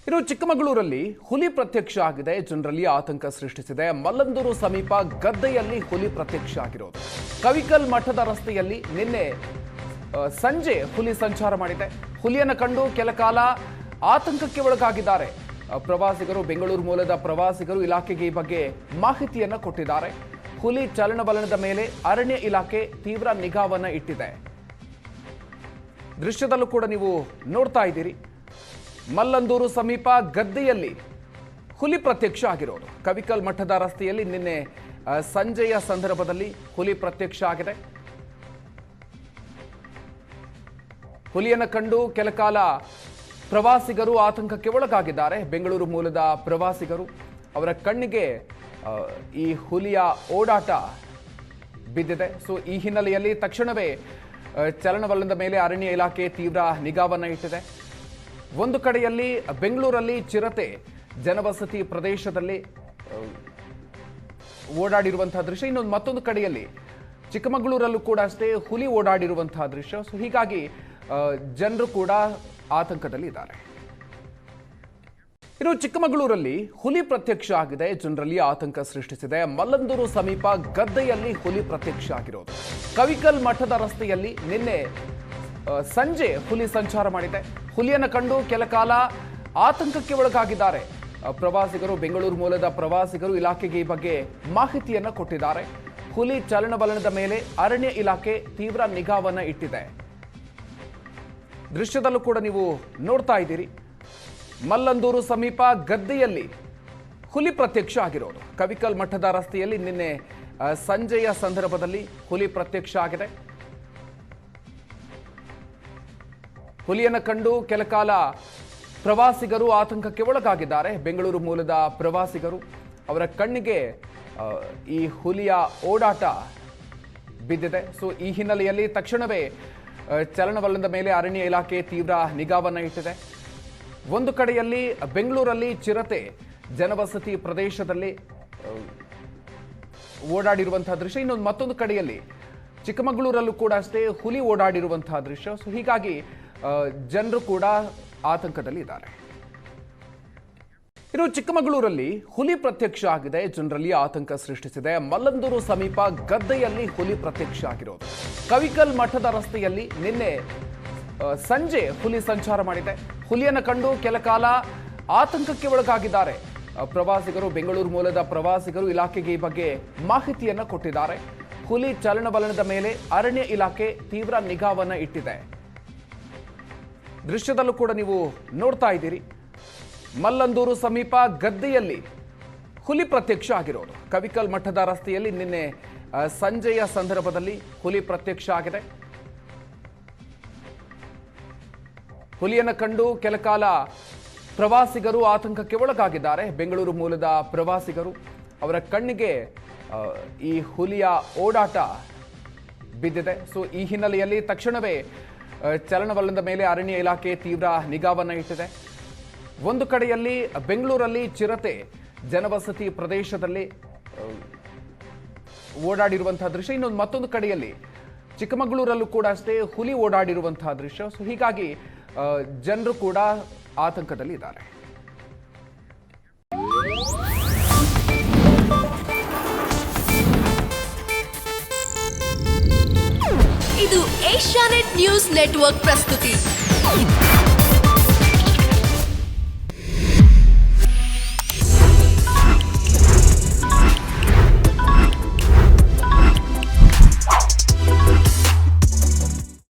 ಇನ್ನು ಚಿಕ್ಕಮಗಳೂರಲ್ಲಿ ಹುಲಿ ಪ್ರತ್ಯಕ್ಷ ಆಗಿದೆ, ಜನರಲ್ಲಿ ಆತಂಕ ಸೃಷ್ಟಿಸಿದೆ. ಮಲ್ಲಂದೂರು ಸಮೀಪ ಗದ್ದೆಯಲ್ಲಿ ಹುಲಿ ಪ್ರತ್ಯಕ್ಷ ಆಗಿರೋದು. ಕವಿಕಲ್ ಮಠದ ರಸ್ತೆಯಲ್ಲಿ ನಿನ್ನೆ ಸಂಜೆ ಹುಲಿ ಸಂಚಾರ ಮಾಡಿದೆ. ಹುಲಿಯನ್ನು ಕಂಡು ಕೆಲ ಕಾಲ ಆತಂಕಕ್ಕೆ ಒಳಗಾಗಿದ್ದಾರೆ ಪ್ರವಾಸಿಗರು. ಬೆಂಗಳೂರು ಮೂಲದ ಪ್ರವಾಸಿಗರು ಇಲಾಖೆಗೆ ಈ ಬಗ್ಗೆ ಮಾಹಿತಿಯನ್ನು ಕೊಟ್ಟಿದ್ದಾರೆ. ಹುಲಿ ಚಲನವಲನದ ಮೇಲೆ ಅರಣ್ಯ ಇಲಾಖೆ ತೀವ್ರ ನಿಗಾವನ್ನ ಇಟ್ಟಿದೆ. ದೃಶ್ಯದಲ್ಲೂ ಕೂಡ ನೀವು ನೋಡ್ತಾ ಇದ್ದೀರಿ. ಮಲ್ಲಂದೂರು ಸಮೀಪ ಗದ್ದೆಯಲ್ಲಿ ಹುಲಿ ಪ್ರತ್ಯಕ್ಷ ಆಗಿರೋದು. ಕವಿಕಲ್ ಮಠದ ರಸ್ತೆಯಲ್ಲಿ ನಿನ್ನೆ ಸಂಜೆಯ ಸಂದರ್ಭದಲ್ಲಿ ಹುಲಿ ಪ್ರತ್ಯಕ್ಷ ಆಗಿದೆ. ಹುಲಿಯನ್ನು ಕಂಡು ಕೆಲ ಕಾಲ ಪ್ರವಾಸಿಗರು ಆತಂಕಕ್ಕೆ ಒಳಗಾಗಿದ್ದಾರೆ. ಬೆಂಗಳೂರು ಮೂಲದ ಪ್ರವಾಸಿಗರು, ಅವರ ಕಣ್ಣಿಗೆ ಈ ಹುಲಿಯ ಓಡಾಟ ಬಿದ್ದಿದೆ. ಸೊ ಈ ಹಿನ್ನೆಲೆಯಲ್ಲಿ ತಕ್ಷಣವೇ ಚಲನವಲನದ ಮೇಲೆ ಅರಣ್ಯ ಇಲಾಖೆ ತೀವ್ರ ನಿಗಾವನ್ನ ಇಟ್ಟಿದೆ. ಒಂದು ಕಡೆಯಲ್ಲಿ ಬೆಂಗಳೂರಲ್ಲಿ ಚಿರತೆ ಜನವಸತಿ ಪ್ರದೇಶದಲ್ಲಿ ಓಡಾಡಿರುವಂತಹ ದೃಶ್ಯ, ಇನ್ನೊಂದು ಮತ್ತೊಂದು ಕಡೆಯಲ್ಲಿ ಚಿಕ್ಕಮಗಳೂರಲ್ಲೂ ಕೂಡ ಅಷ್ಟೇ ಹುಲಿ ಓಡಾಡಿರುವಂತಹ ದೃಶ್ಯ. ಸೊ ಹೀಗಾಗಿ ಜನರು ಕೂಡ ಆತಂಕದಲ್ಲಿ ಇದ್ದಾರೆ. ಇನ್ನು ಚಿಕ್ಕಮಗಳೂರಲ್ಲಿ ಹುಲಿ ಪ್ರತ್ಯಕ್ಷ ಆಗಿದೆ, ಜನರಲ್ಲಿ ಆತಂಕ ಸೃಷ್ಟಿಸಿದೆ. ಮಲ್ಲಂದೂರು ಸಮೀಪ ಗದ್ದೆಯಲ್ಲಿ ಹುಲಿ ಪ್ರತ್ಯಕ್ಷ ಆಗಿರೋದು. ಕವಿಕಲ್ ಮಠದ ರಸ್ತೆಯಲ್ಲಿ ನಿನ್ನೆ ಸಂಜೆ ಹುಲಿ ಸಂಚಾರ ಮಾಡಿದೆ. ಹುಲಿಯನ್ನು ಕಂಡು ಕೆಲ ಕಾಲ ಆತಂಕಕ್ಕೆ ಒಳಗಾಗಿದ್ದಾರೆ ಪ್ರವಾಸಿಗರು. ಬೆಂಗಳೂರು ಮೂಲದ ಪ್ರವಾಸಿಗರು ಇಲಾಖೆಗೆ ಈ ಬಗ್ಗೆ ಮಾಹಿತಿಯನ್ನು ಕೊಟ್ಟಿದ್ದಾರೆ. ಹುಲಿ ಚಲನವಲನದ ಮೇಲೆ ಅರಣ್ಯ ಇಲಾಖೆ ತೀವ್ರ ನಿಗಾವನ್ನ ಇಟ್ಟಿದೆ. ದೃಶ್ಯದಲ್ಲೂ ಕೂಡ ನೀವು ನೋಡ್ತಾ ಇದ್ದೀರಿ. ಮಲ್ಲಂದೂರು ಸಮೀಪ ಗದ್ದೆಯಲ್ಲಿ ಹುಲಿ ಪ್ರತ್ಯಕ್ಷ ಆಗಿರೋದು. ಕವಿಕಲ್ ಮಠದ ರಸ್ತೆಯಲ್ಲಿ ನಿನ್ನೆ ಸಂಜೆಯ ಸಂದರ್ಭದಲ್ಲಿ ಹುಲಿ ಪ್ರತ್ಯಕ್ಷ ಆಗಿದೆ. ಹುಲಿಯನ್ನು ಕಂಡು ಕೆಲ ಕಾಲ ಪ್ರವಾಸಿಗರು ಆತಂಕಕ್ಕೆ ಒಳಗಾಗಿದ್ದಾರೆ. ಬೆಂಗಳೂರು ಮೂಲದ ಪ್ರವಾಸಿಗರು, ಅವರ ಕಣ್ಣಿಗೆ ಈ ಹುಲಿಯ ಓಡಾಟ ಬಿದ್ದಿದೆ. ಸೊ ಈ ಹಿನ್ನೆಲೆಯಲ್ಲಿ ತಕ್ಷಣವೇ ಚಲನವಲನದ ಮೇಲೆ ಅರಣ್ಯ ಇಲಾಖೆ ತೀವ್ರ ನಿಗಾವನ್ನ ಇಟ್ಟಿದೆ. ಒಂದು ಕಡೆಯಲ್ಲಿ ಬೆಂಗಳೂರಲ್ಲಿ ಚಿರತೆ ಜನವಸತಿ ಪ್ರದೇಶದಲ್ಲಿ ಓಡಾಡಿರುವಂತಹ ದೃಶ್ಯ, ಇನ್ನೊಂದು ಮತ್ತೊಂದು ಕಡೆಯಲ್ಲಿ ಚಿಕ್ಕಮಗಳೂರಲ್ಲೂ ಕೂಡ ಅಷ್ಟೇ ಹುಲಿ ಓಡಾಡಿರುವಂತಹ ದೃಶ್ಯ. ಸೊ ಹೀಗಾಗಿ ಜನರು ಕೂಡ ಆತಂಕದಲ್ಲಿ ಇದ್ದಾರೆ. ಇನ್ನು ಚಿಕ್ಕಮಗಳೂರಲ್ಲಿ ಹುಲಿ ಪ್ರತ್ಯಕ್ಷ ಆಗಿದೆ, ಜನರಲ್ಲಿ ಆತಂಕ ಸೃಷ್ಟಿಸಿದೆ. ಮಲ್ಲಂದೂರು ಸಮೀಪ ಗದ್ದೆಯಲ್ಲಿ ಹುಲಿ ಪ್ರತ್ಯಕ್ಷ ಆಗಿರೋದು. ಕವಿಕಲ್ ಮಠದ ರಸ್ತೆಯಲ್ಲಿ ನಿನ್ನೆ ಸಂಜೆ ಹುಲಿ ಸಂಚಾರ ಮಾಡಿದೆ. ಹುಲಿಯನ್ನು ಕಂಡು ಕೆಲ ಕಾಲ ಆತಂಕಕ್ಕೆ ಒಳಗಾಗಿದ್ದಾರೆ ಪ್ರವಾಸಿಗರು. ಬೆಂಗಳೂರು ಮೂಲದ ಪ್ರವಾಸಿಗರು ಇಲಾಖೆಗೆ ಈ ಬಗ್ಗೆ ಮಾಹಿತಿಯನ್ನು ಕೊಟ್ಟಿದ್ದಾರೆ. ಹುಲಿ ಚಲನವಲನದ ಮೇಲೆ ಅರಣ್ಯ ಇಲಾಖೆ ತೀವ್ರ ನಿಗಾವನ್ನ ಇಟ್ಟಿದೆ. ದೃಶ್ಯದಲ್ಲೂ ಕೂಡ ನೀವು ನೋಡ್ತಾ ಇದ್ದೀರಿ. ಮಲ್ಲಂದೂರು ಸಮೀಪ ಗದ್ದೆಯಲ್ಲಿ ಹುಲಿ ಪ್ರತ್ಯಕ್ಷ ಆಗಿರೋದು. ಕವಿಕಲ್ ಮಠದ ರಸ್ತೆಯಲ್ಲಿ ನಿನ್ನೆ ಸಂಜೆಯ ಸಂದರ್ಭದಲ್ಲಿ ಹುಲಿ ಪ್ರತ್ಯಕ್ಷ ಆಗಿದೆ. ಹುಲಿಯನ್ನು ಕಂಡು ಕೆಲ ಕಾಲ ಪ್ರವಾಸಿಗರು ಆತಂಕಕ್ಕೆ ಒಳಗಾಗಿದ್ದಾರೆ. ಬೆಂಗಳೂರು ಮೂಲದ ಪ್ರವಾಸಿಗರು, ಅವರ ಕಣ್ಣಿಗೆ ಈ ಹುಲಿಯ ಓಡಾಟ ಬಿದ್ದಿದೆ. ಸೊ ಈ ಹಿನ್ನೆಲೆಯಲ್ಲಿ ತಕ್ಷಣವೇ ಚಲನವಲನದ ಮೇಲೆ ಅರಣ್ಯ ಇಲಾಖೆ ತೀವ್ರ ನಿಗಾವನ್ನ ಇಟ್ಟಿದೆ. ಒಂದು ಕಡೆಯಲ್ಲಿ ಬೆಂಗಳೂರಲ್ಲಿ ಚಿರತೆ ಜನವಸತಿ ಪ್ರದೇಶದಲ್ಲಿ ಓಡಾಡಿರುವಂತಹ ದೃಶ್ಯ, ಇನ್ನೊಂದು ಮತ್ತೊಂದು ಕಡೆಯಲ್ಲಿ ಚಿಕ್ಕಮಗಳೂರಲ್ಲೂ ಕೂಡ ಅಷ್ಟೇ ಹುಲಿ ಓಡಾಡಿರುವಂತಹ ದೃಶ್ಯ. ಸೊ ಹೀಗಾಗಿ ಜನರು ಕೂಡ ಆತಂಕದಲ್ಲಿ ಇದ್ದಾರೆ. ಇದು ಏಷ್ಯಾನೆಟ್ ನ್ಯೂಸ್ ನೆಟ್ವರ್ಕ್ ಪ್ರಸ್ತುತಿ.